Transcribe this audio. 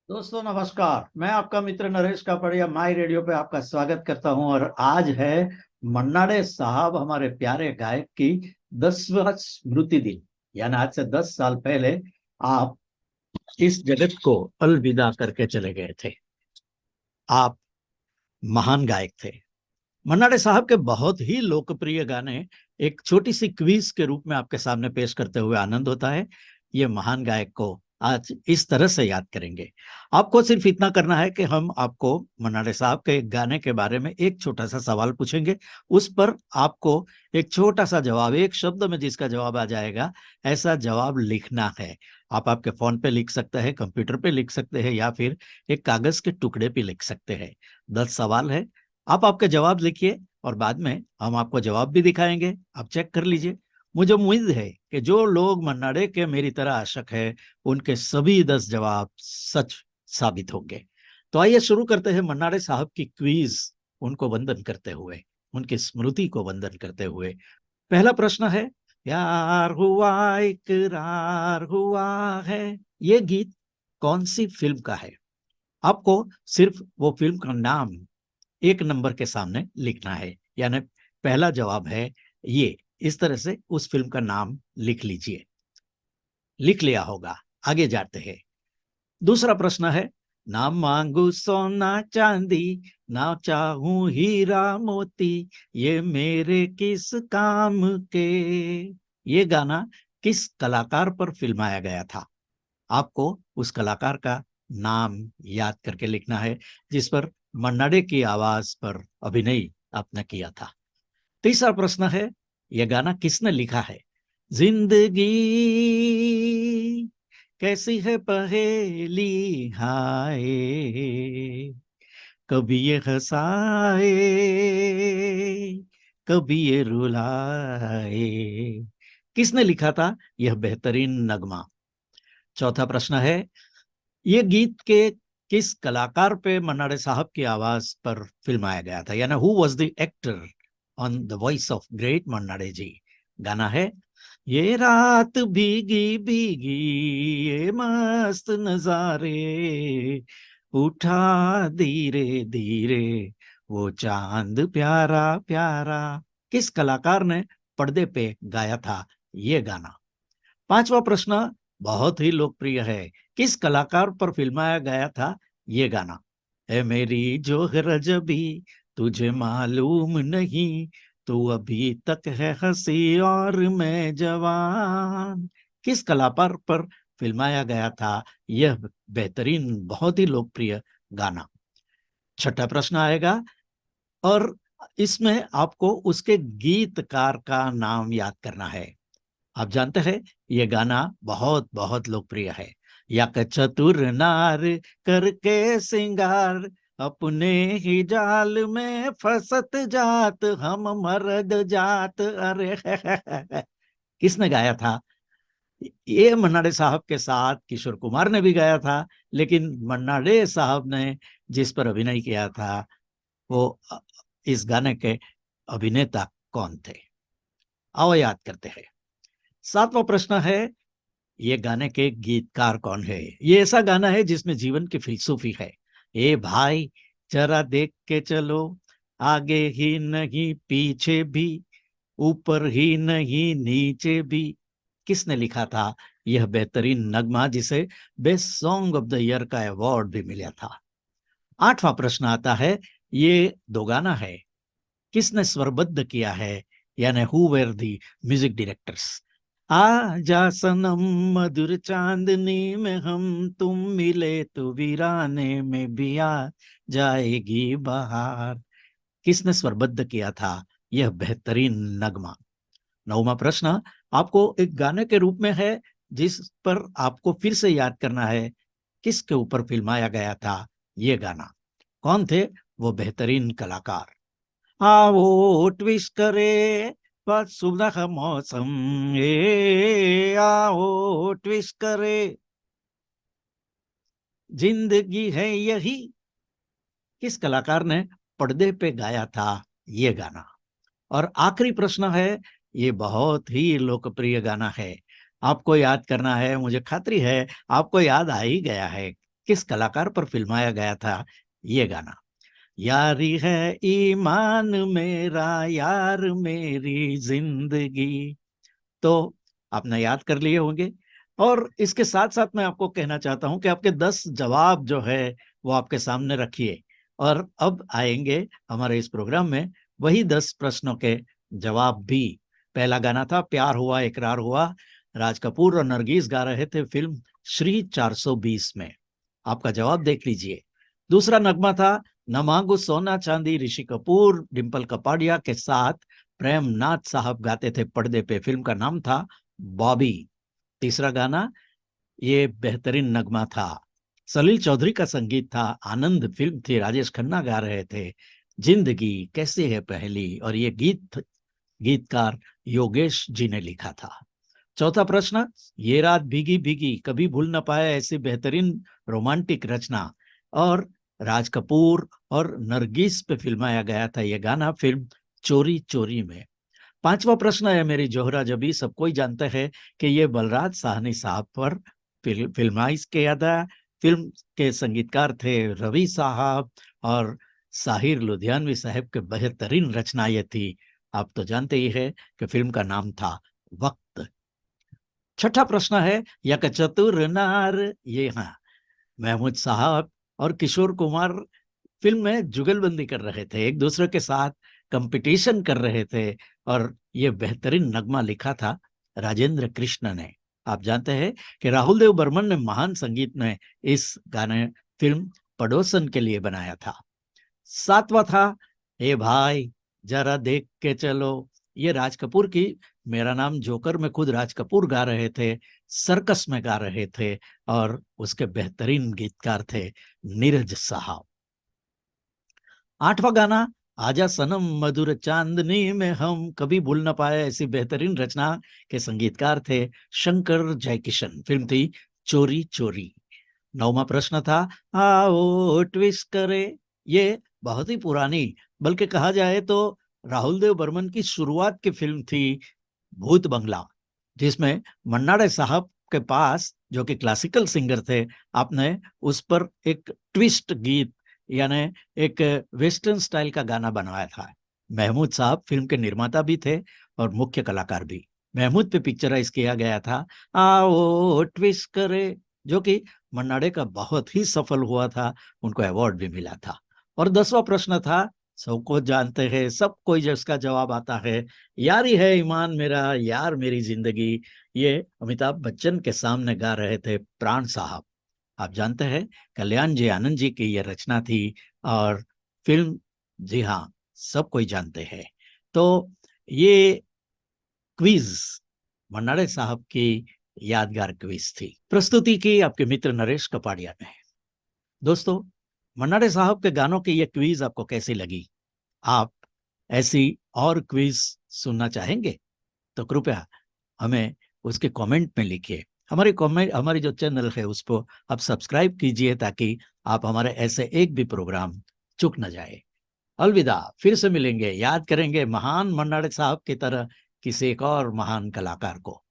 दोस्तों नमस्कार। मैं आपका मित्र नरेश कापड़िया माई रेडियो पे आपका स्वागत करता हूं। और आज है मन्ना डे साहब हमारे प्यारे गायक की 10वां स्मृति दिन। यानी आज से 10 साल पहले आप इस जगत को अलविदा करके चले गए थे। आप महान गायक थे। मन्ना डे साहब के बहुत ही लोकप्रिय गाने एक छोटी सी क्विज के रूप में आपके सामने पेश करते हुए आनंद होता है। ये महान गायक को आज इस तरह से याद करेंगे। आपको सिर्फ इतना करना है कि हम आपको मन्ना डे साहब के एक गाने के बारे में एक छोटा सा सवाल पूछेंगे। उस पर आपको एक छोटा सा जवाब, एक शब्द में जिसका जवाब आ जाएगा, ऐसा जवाब लिखना है। आप आपके फोन पे लिख सकते हैं, कंप्यूटर पे लिख सकते हैं, या फिर एक कागज के टुकड़े पे लिख सकते हैं। 10 सवाल है। आप आपके जवाब लिखिए और बाद में हम आपको जवाब भी दिखाएंगे, आप चेक कर लीजिए। मुझे उम्मीद है कि जो लोग मन्ना डे के मेरी तरह आशिक है, उनके सभी 10 जवाब सच साबित होंगे। तो आइए शुरू करते हैं मन्ना डे साहब की क्विज, उनको वंदन करते हुए, उनकी स्मृति को वंदन करते हुए। पहला प्रश्न है, प्यार हुआ इकरार हुआ है, ये गीत कौन सी फिल्म का है? आपको सिर्फ वो फिल्म का नाम एक नंबर के सामने लिखना है। यानी पहला जवाब है ये, इस तरह से उस फिल्म का नाम लिख लीजिए। लिख लिया होगा। आगे जाते हैं। दूसरा प्रश्न है, ना मांगू सोना चांदी, ना चाहूं हीरा मोती, ये मेरे किस काम के? ये गाना किस कलाकार पर फिल्माया गया था? आपको उस कलाकार का नाम याद करके लिखना है जिस पर मन्ना डे की आवाज पर अभिनय आपने किया था। तीसरा प्रश्न है, यह गाना किसने लिखा है? जिंदगी कैसी है पहेली, हाय कभी ये हंसाए, कभी ये रुलाए। किसने लिखा था यह बेहतरीन नगमा? चौथा प्रश्न है, ये गीत के किस कलाकार पे मन्ना डे साहब की आवाज पर फिल्माया गया था? यानी who was the actor on the voice of great Manna Dey ji? गाना है, ये रात भीगी भीगी, ये मस्त नजारे, उठा धीरे धीरे वो चांद प्यारा प्यारा। किस कलाकार ने पर्दे पे गाया था ये गाना? पांचवा प्रश्न बहुत ही लोकप्रिय है, किस कलाकार पर फिल्माया गया था ये गाना? है मेरी जोहर जबी, तुझे मालूम नहीं, तू अभी तक है हंसी और मैं जवान। किस कलाकार पर फिल्माया गया था यह बेहतरीन, बहुत ही लोकप्रिय गाना? छठा प्रश्न आएगा और इसमें आपको उसके गीतकार का नाम याद करना है। आप जानते हैं ये गाना बहुत बहुत लोकप्रिय है। या चतुर नार करके सिंगार, अपने ही जाल में फंसत जात, हम मर्द जात, अरे किसने गाया था? ये मन्ना डे साहब के साथ किशोर कुमार ने भी गाया था, लेकिन मन्ना डे साहब ने जिस पर अभिनय किया था वो इस गाने के अभिनेता कौन थे? आओ याद करते हैं। सातवां प्रश्न है, ये गाने के गीतकार कौन है? ये ऐसा गाना है जिसमें जीवन की फिलसूफी है। ए भाई जरा देख के चलो, आगे ही नहीं पीछे भी, ऊपर ही नहीं नीचे भी। किसने लिखा था यह बेहतरीन नगमा जिसे best song of the year का अवार्ड भी मिला था? आठवां प्रश्न आता है, ये दो गाना है, किसने स्वरबद्ध किया है? यानी who where the music directors? आजा सनम मधुर चांदनी में हम तुम मिले तो वीराने में भी आ जाएगी बहार। किसने स्वरबद्ध किया था यह बेहतरीन नगमा? नौवां प्रश्न आपको एक गाने के रूप में है जिस पर आपको फिर से याद करना है किसके ऊपर फिल्माया गया था ये गाना? कौन थे वो बेहतरीन कलाकार? आओ ट्विस्ट करे बस सुबह का मौसम, ए आओ ट्विस्ट करे, जिंदगी है यही। किस कलाकार ने पर्दे पे गाया था ये गाना? और आखिरी प्रश्न है, ये बहुत ही लोकप्रिय गाना है, आपको याद करना है। मुझे खात्री है आपको याद आ ही गया है। किस कलाकार पर फिल्माया गया था ये गाना? यारी है ईमान मेरा, यार मेरी जिंदगी। तो आपने याद कर लिए होंगे। और इसके साथ साथ मैं आपको कहना चाहता हूं कि आपके 10 जवाब जो है वो आपके सामने रखिए। और अब आएंगे हमारे इस प्रोग्राम में वही 10 प्रश्नों के जवाब भी। पहला गाना था प्यार हुआ इकरार हुआ, राज कपूर और नरगिस गा रहे थे फिल्म श्री 420 में। आपका जवाब देख लीजिए। दूसरा नगमा था न मांगू सोना चांदी, ऋषि कपूर डिम्पल कपाड़िया के साथ प्रेम नाथ साहब गाते थे पर्दे पे, फिल्म का नाम था बॉबी। तीसरा गाना, ये बेहतरीन नगमा था, सलील चौधरी का संगीत था, आनंद फिल्म थी, राजेश खन्ना गा रहे थे, जिंदगी कैसे है पहली, और ये गीतकार योगेश जी ने लिखा था। चौथा प्रश्न, ये रात भीगी भीगी, कभी भूल न पाए ऐसी बेहतरीन रोमांटिक रचना, और राज कपूर और नरगिस पे फिल्माया गया था ये गाना फिल्म चोरी चोरी में। पांचवा प्रश्न है मेरी जोहरा जबी, सब कोई जानता है कि ये बलराज साहनी साहब पर फिल्माइश किया था। फिल्म के संगीतकार थे रवि साहब और साहिर लुधियानवी साहब के बेहतरीन रचना ये थी। आप तो जानते ही है कि फिल्म का नाम था वक्त। छठा प्रश्न है यक चतुर नार, ये हाँ, महमूद साहब और किशोर कुमार फिल्म में जुगलबंदी कर रहे थे, एक दूसरे के साथ कंपटीशन कर रहे थे, और ये बेहतरीन नगमा लिखा था राजेंद्र कृष्ण ने। आप जानते हैं कि राहुल देव बर्मन ने महान संगीत में इस गाने फिल्म पड़ोसन के लिए बनाया था। सातवां था ए भाई जरा देख के चलो, ये राज कपूर की मेरा नाम जोकर में खुद राज कपूर गा रहे थे, सर्कस में गा रहे थे, और उसके बेहतरीन गीतकार थे नीरज साहब। आठवां गाना, आजा सनम मधुर चांदनी में हम, कभी भूल न पाए ऐसी बेहतरीन रचना के संगीतकार थे शंकर जयकिशन, फिल्म थी चोरी चोरी। नौवां प्रश्न था आओ ट्विस्ट करे, ये बहुत ही पुरानी, बल्कि कहा जाए तो राहुल देव बर्मन की शुरुआत की फिल्म थी भूत बंगला, जिसमें मन्नाडे साहब के पास जो कि क्लासिकल सिंगर थे, आपने उस पर एक ट्विस्ट गीत यानी एक वेस्टर्न स्टाइल का गाना बनवाया था। महमूद साहब फिल्म के निर्माता भी थे और मुख्य कलाकार भी। महमूद पे पिक्चराइज किया गया था आओ ट्विस्ट करे, जो कि मन्नाडे का बहुत ही सफल हुआ था, उनको अवार्ड भी मिला था। और 10वां प्रश्न था, सबको जानते हैं, सब कोई जिसका जवाब आता है, यारी है ईमान मेरा, यार मेरी जिंदगी, ये अमिताभ बच्चन के सामने गा रहे थे प्राण साहब। आप जानते हैं कल्याण जी आनंद जी की ये रचना थी, और फिल्म, जी हाँ, सब कोई जानते हैं। तो ये क्विज मन्नाडे साहब की यादगार क्विज थी, प्रस्तुति की आपके मित्र नरेश कपाड़िया ने। दोस्तों, मन्नाडे साहब के गानों की ये क्विज आपको कैसी लगी? आप ऐसी और क्विज सुनना चाहेंगे तो कृपया हमें उसके कमेंट में लिखिए। हमारी जो चैनल है उसको आप सब्सक्राइब कीजिए ताकि आप हमारे ऐसे एक भी प्रोग्राम चूक न जाए। अलविदा, फिर से मिलेंगे, याद करेंगे महान मन्नाडे साहब की तरह किसी एक और महान कलाकार को।